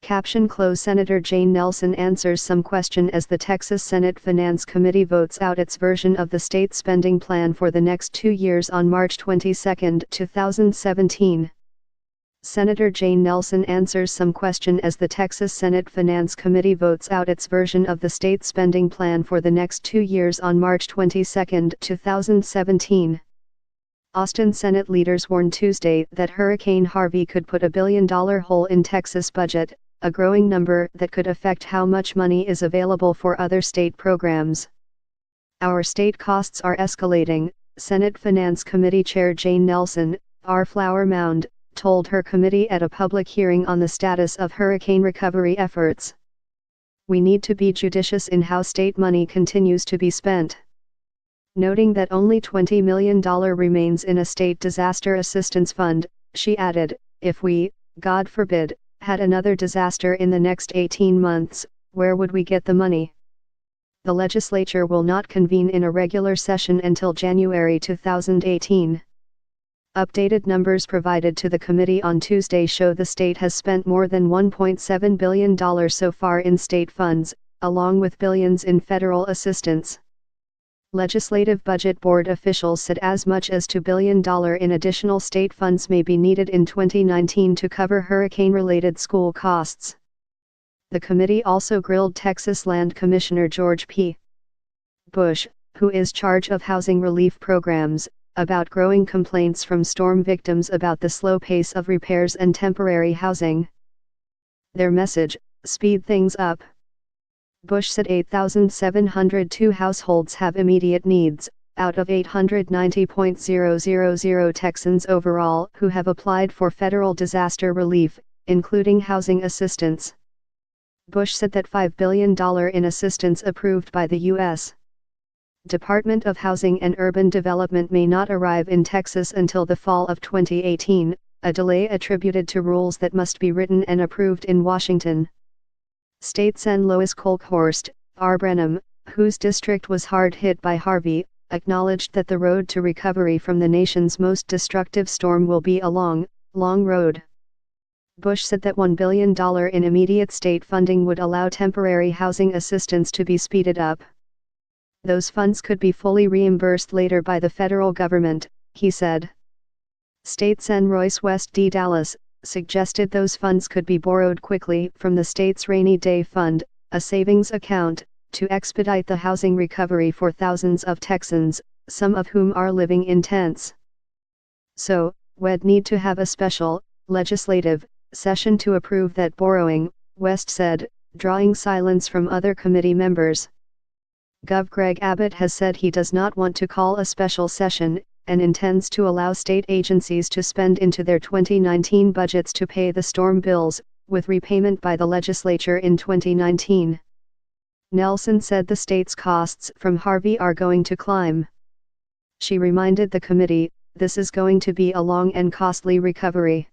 Caption close. Senator Jane Nelson answers some question as the Texas Senate Finance Committee votes out its version of the state spending plan for the next 2 years on March 22, 2017. Senator Jane Nelson answers some question as the Texas Senate Finance Committee votes out its version of the state spending plan for the next 2 years on March 22, 2017. Austin Senate leaders warned Tuesday that Hurricane Harvey could put a $1 billion hole in Texas budget, a growing number that could affect how much money is available for other state programs. Our state costs are escalating, Senate Finance Committee Chair Jane Nelson, R. Flower Mound, told her committee at a public hearing on the status of hurricane recovery efforts. We need to be judicious in how state money continues to be spent. Noting that only $20 million remains in a state disaster assistance fund, she added, if we, God forbid, had another disaster in the next 18 months, where would we get the money? The legislature will not convene in a regular session until January 2018. Updated numbers provided to the committee on Tuesday show the state has spent more than $1.7 billion so far in state funds, along with billions in federal assistance. Legislative Budget Board officials said as much as $2 billion in additional state funds may be needed in 2019 to cover hurricane-related school costs. The committee also grilled Texas Land Commissioner George P. Bush, who is in charge of housing relief programs, about growing complaints from storm victims about the slow pace of repairs and temporary housing. Their message: speed things up. Bush said 8,702 households have immediate needs, out of 890,000 Texans overall who have applied for federal disaster relief, including housing assistance. Bush said that $5 billion in assistance approved by the U.S. Department of Housing and Urban Development may not arrive in Texas until the fall of 2018, a delay attributed to rules that must be written and approved in Washington. State Sen. Lois Kolkhorst, R. Brenham, whose district was hard hit by Harvey, acknowledged that the road to recovery from the nation's most destructive storm will be a long, long road. Bush said that $1 billion in immediate state funding would allow temporary housing assistance to be speeded up. Those funds could be fully reimbursed later by the federal government, he said. State Sen. Royce West D. Dallas suggested those funds could be borrowed quickly from the state's Rainy Day Fund, a savings account, to expedite the housing recovery for thousands of Texans, some of whom are living in tents. So, we'd need to have a special, legislative, session to approve that borrowing, West said, drawing silence from other committee members. Gov. Greg Abbott has said he does not want to call a special session, and intends to allow state agencies to spend into their 2019 budgets to pay the storm bills, with repayment by the legislature in 2019. Nelson said the state's costs from Harvey are going to climb. She reminded the committee, this is going to be a long and costly recovery.